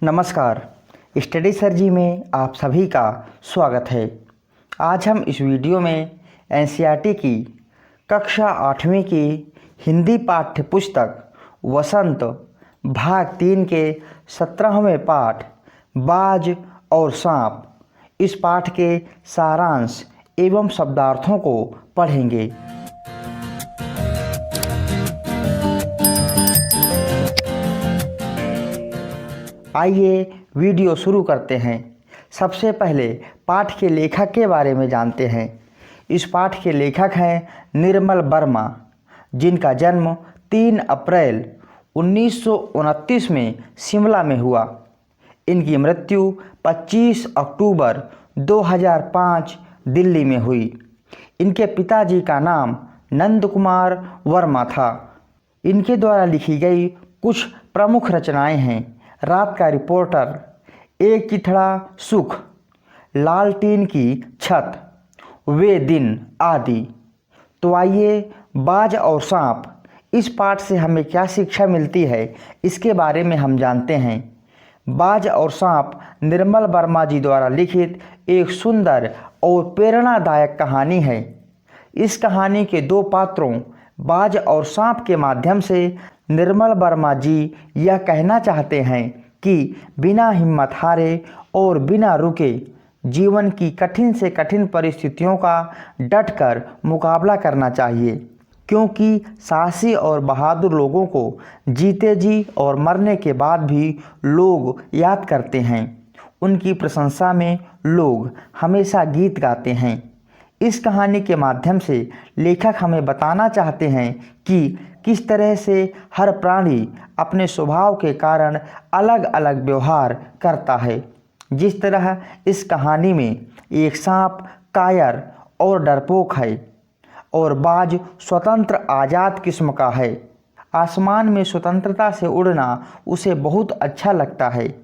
नमस्कार, स्टडी सर्जी में आप सभी का स्वागत है। आज हम इस वीडियो में एनसीईआरटी की कक्षा 8वीं की हिंदी पाठ्य पुस्तक वसंत भाग 3 के 17वें पाठ बाज और सांप, इस पाठ के सारांश एवं शब्दार्थों को पढ़ेंगे। आइए वीडियो शुरू करते हैं। सबसे पहले पाठ के लेखक के बारे में जानते हैं। इस पाठ के लेखक हैं निर्मल वर्मा, जिनका जन्म 3 अप्रैल 1929 में शिमला में हुआ। इनकी मृत्यु 25 अक्टूबर 2005 दिल्ली में हुई। इनके पिताजी का नाम नंद कुमार वर्मा था। इनके द्वारा लिखी गई कुछ प्रमुख रचनाएं हैं: रात का रिपोर्टर, एक चिथड़ा सुख, लालटीन की छत, वे दिन आदि। तो आइए बाज और सांप, इस पाठ से हमें क्या शिक्षा मिलती है इसके बारे में हम जानते हैं। बाज और सांप निर्मल वर्मा जी द्वारा लिखित एक सुंदर और प्रेरणादायक कहानी है। इस कहानी के 2 पात्रों बाज और सांप के माध्यम से निर्मल वर्मा जी यह कहना चाहते हैं कि बिना हिम्मत हारे और बिना रुके जीवन की कठिन से कठिन परिस्थितियों का डटकर मुकाबला करना चाहिए, क्योंकि साहसी और बहादुर लोगों को जीते जी और मरने के बाद भी लोग याद करते हैं। उनकी प्रशंसा में लोग हमेशा गीत गाते हैं। इस कहानी के माध्यम से लेखक हमें बताना चाहते हैं कि किस तरह से हर प्राणी अपने स्वभाव के कारण अलग अलग व्यवहार करता है। जिस तरह इस कहानी में एक सांप कायर और डरपोक है और बाज स्वतंत्र आज़ाद किस्म का है। आसमान में स्वतंत्रता से उड़ना उसे बहुत अच्छा लगता है,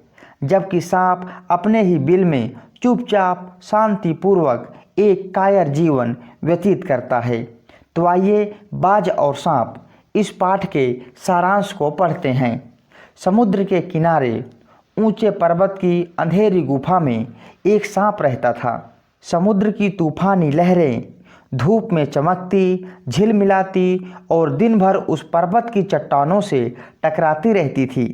जबकि सांप अपने ही बिल में चुपचाप शांतिपूर्वक एक कायर जीवन व्यतीत करता है। तो आइए बाज और सांप, इस पाठ के सारांश को पढ़ते हैं। समुद्र के किनारे ऊंचे पर्वत की अंधेरी गुफा में एक सांप रहता था। समुद्र की तूफानी लहरें धूप में चमकती, झिलमिलाती और दिन भर उस पर्वत की चट्टानों से टकराती रहती थी।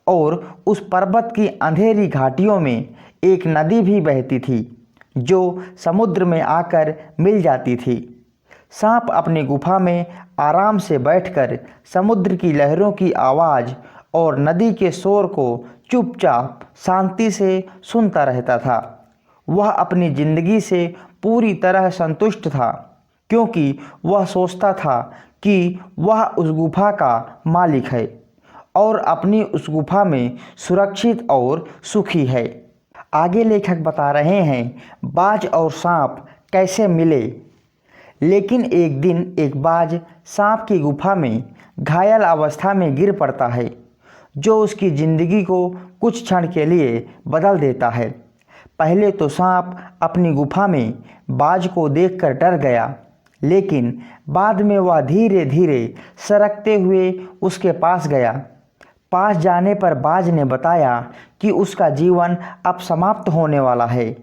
और उस पर्वत की अंधेरी घाटियों में एक नदी भी बहती थी, जो समुद्र में आकर मिल जाती थी। सांप अपनी गुफा में आराम से बैठकर समुद्र की लहरों की आवाज़ और नदी के शोर को चुपचाप शांति से सुनता रहता था। वह अपनी ज़िंदगी से पूरी तरह संतुष्ट था, क्योंकि वह सोचता था कि वह उस गुफा का मालिक है और अपनी उस गुफा में सुरक्षित और सुखी है। आगे लेखक बता रहे हैं बाज और सांप कैसे मिले। लेकिन एक दिन एक बाज सांप की गुफा में घायल अवस्था में गिर पड़ता है, जो उसकी ज़िंदगी को कुछ क्षण के लिए बदल देता है। पहले तो सांप अपनी गुफा में बाज को देखकर डर गया, लेकिन बाद में वह धीरे धीरे सरकते हुए उसके पास गया। पास जाने पर बाज ने बताया कि उसका जीवन अब समाप्त होने वाला है,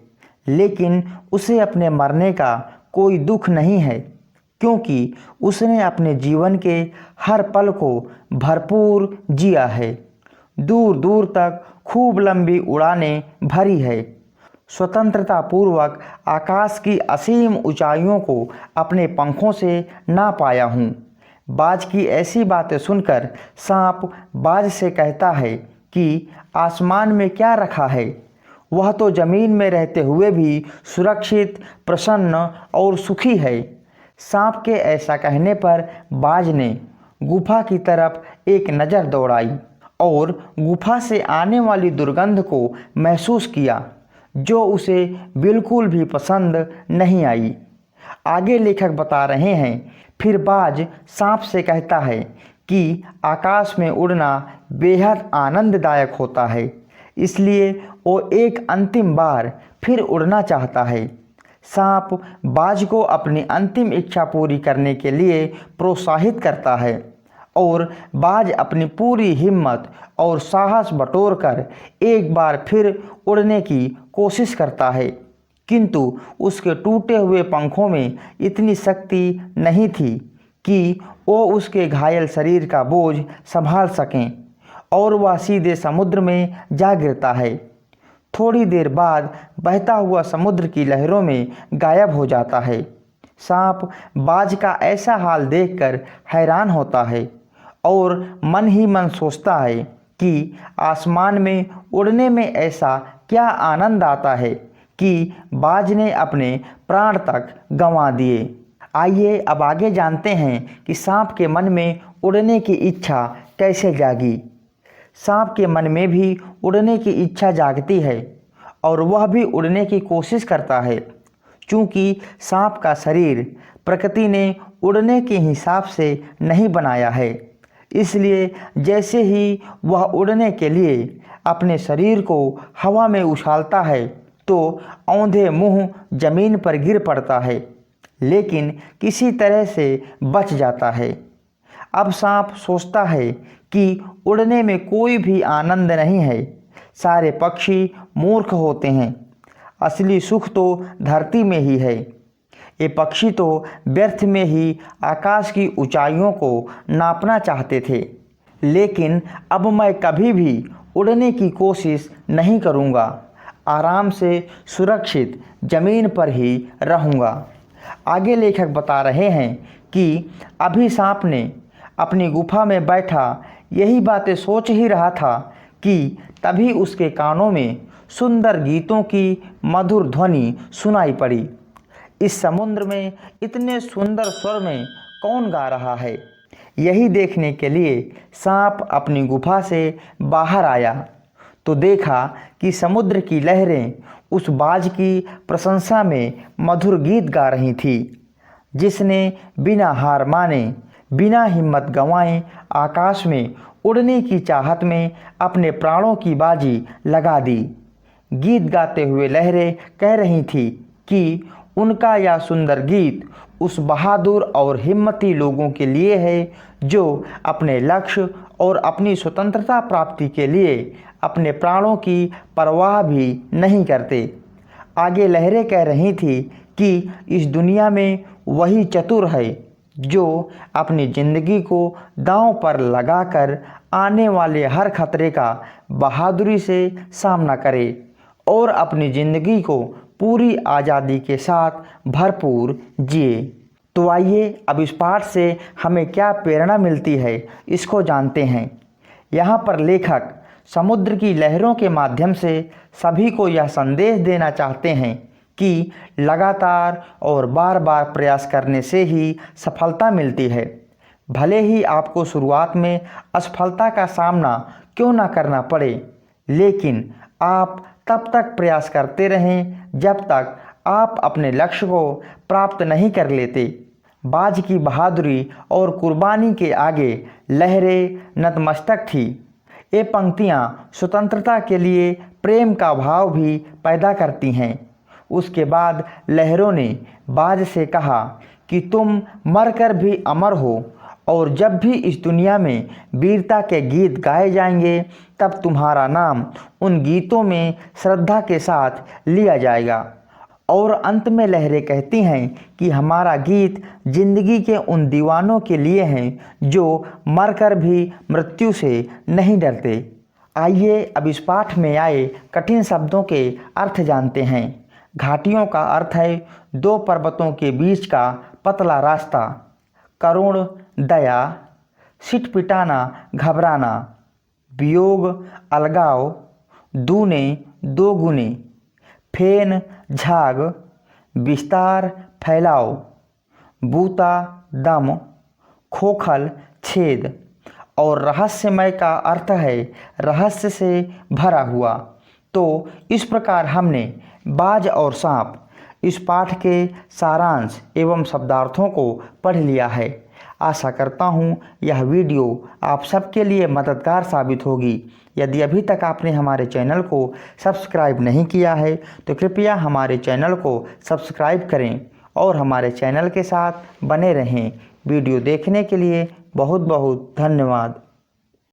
लेकिन उसे अपने मरने का कोई दुख नहीं है, क्योंकि उसने अपने जीवन के हर पल को भरपूर जिया है। दूर दूर तक खूब लंबी उड़ानें भरी है। स्वतंत्रता पूर्वक आकाश की असीम ऊंचाइयों को अपने पंखों से ना पाया हूँ। बाज की ऐसी बातें सुनकर सांप बाज से कहता है कि आसमान में क्या रखा है, वह तो ज़मीन में रहते हुए भी सुरक्षित, प्रसन्न और सुखी है। सांप के ऐसा कहने पर बाज ने गुफा की तरफ एक नज़र दौड़ाई और गुफा से आने वाली दुर्गंध को महसूस किया, जो उसे बिल्कुल भी पसंद नहीं आई। आगे लेखक बता रहे हैं, फिर बाज सांप से कहता है कि आकाश में उड़ना बेहद आनंददायक होता है, इसलिए वो एक अंतिम बार फिर उड़ना चाहता है। सांप बाज को अपनी अंतिम इच्छा पूरी करने के लिए प्रोत्साहित करता है और बाज अपनी पूरी हिम्मत और साहस बटोरकर एक बार फिर उड़ने की कोशिश करता है, किंतु उसके टूटे हुए पंखों में इतनी शक्ति नहीं थी कि वो उसके घायल शरीर का बोझ संभाल सकें और वह सीधे समुद्र में जा गिरता है। थोड़ी देर बाद बहता हुआ समुद्र की लहरों में गायब हो जाता है। सांप बाज का ऐसा हाल देखकर हैरान होता है और मन ही मन सोचता है कि आसमान में उड़ने में ऐसा क्या आनंद आता है कि बाज ने अपने प्राण तक गंवा दिए। आइए अब आगे जानते हैं कि सांप के मन में उड़ने की इच्छा कैसे जागी। सांप के मन में भी उड़ने की इच्छा जागती है और वह भी उड़ने की कोशिश करता है। चूँकि सांप का शरीर प्रकृति ने उड़ने के हिसाब से नहीं बनाया है, इसलिए जैसे ही वह उड़ने के लिए अपने शरीर को हवा में उछालता है तो औंधे मुंह जमीन पर गिर पड़ता है, लेकिन किसी तरह से बच जाता है। अब सांप सोचता है कि उड़ने में कोई भी आनंद नहीं है, सारे पक्षी मूर्ख होते हैं, असली सुख तो धरती में ही है। ये पक्षी तो व्यर्थ में ही आकाश की ऊंचाइयों को नापना चाहते थे, लेकिन अब मैं कभी भी उड़ने की कोशिश नहीं करूँगा, आराम से सुरक्षित ज़मीन पर ही रहूँगा। आगे लेखक बता रहे हैं कि अभी सांप ने अपनी गुफा में बैठा यही बातें सोच ही रहा था कि तभी उसके कानों में सुंदर गीतों की मधुर ध्वनि सुनाई पड़ी। इस समुद्र में इतने सुंदर स्वर में कौन गा रहा है? यही देखने के लिए सांप अपनी गुफा से बाहर आया तो देखा कि समुद्र की लहरें उस बाज की प्रशंसा में मधुर गीत गा रही थी, जिसने बिना हार माने, बिना हिम्मत गंवाए आकाश में उड़ने की चाहत में अपने प्राणों की बाजी लगा दी। गीत गाते हुए लहरें कह रही थी कि उनका यह सुंदर गीत उस बहादुर और हिम्मती लोगों के लिए है जो अपने लक्ष्य और अपनी स्वतंत्रता प्राप्ति के लिए अपने प्राणों की परवाह भी नहीं करते। आगे लहरें कह रही थी कि इस दुनिया में वही चतुर है जो अपनी ज़िंदगी को दांव पर लगाकर आने वाले हर खतरे का बहादुरी से सामना करे और अपनी ज़िंदगी को पूरी आज़ादी के साथ भरपूर जिए। तो आइए अब इस पाठ से हमें क्या प्रेरणा मिलती है इसको जानते हैं। यहाँ पर लेखक समुद्र की लहरों के माध्यम से सभी को यह संदेश देना चाहते हैं कि लगातार और बार बार प्रयास करने से ही सफलता मिलती है। भले ही आपको शुरुआत में असफलता का सामना क्यों ना करना पड़े, लेकिन आप तब तक प्रयास करते रहें जब तक आप अपने लक्ष्य को प्राप्त नहीं कर लेते। बाज की बहादुरी और कुर्बानी के आगे लहरें नतमस्तक थी। ये पंक्तियाँ स्वतंत्रता के लिए प्रेम का भाव भी पैदा करती हैं। उसके बाद लहरों ने बाज से कहा कि तुम मरकर भी अमर हो और जब भी इस दुनिया में वीरता के गीत गाए जाएंगे तब तुम्हारा नाम उन गीतों में श्रद्धा के साथ लिया जाएगा। और अंत में लहरें कहती हैं कि हमारा गीत जिंदगी के उन दीवानों के लिए हैं जो मरकर भी मृत्यु से नहीं डरते। आइए अब इस पाठ में आए कठिन शब्दों के अर्थ जानते हैं। घाटियों का अर्थ है दो पर्वतों के बीच का पतला रास्ता। करुण दया, सिटपिटाना घबराना, वियोग अलगाव, दूने दो गुने, फेन झाग, विस्तार फैलाव, बूता दम, खोखल छेद। और रहस्यमय का अर्थ है रहस्य से भरा हुआ। तो इस प्रकार हमने बाज और सांप इस पाठ के सारांश एवं शब्दार्थों को पढ़ लिया है। आशा करता हूँ यह वीडियो आप सबके लिए मददगार साबित होगी। यदि अभी तक आपने हमारे चैनल को सब्सक्राइब नहीं किया है तो कृपया हमारे चैनल को सब्सक्राइब करें और हमारे चैनल के साथ बने रहें। वीडियो देखने के लिए बहुत बहुत धन्यवाद।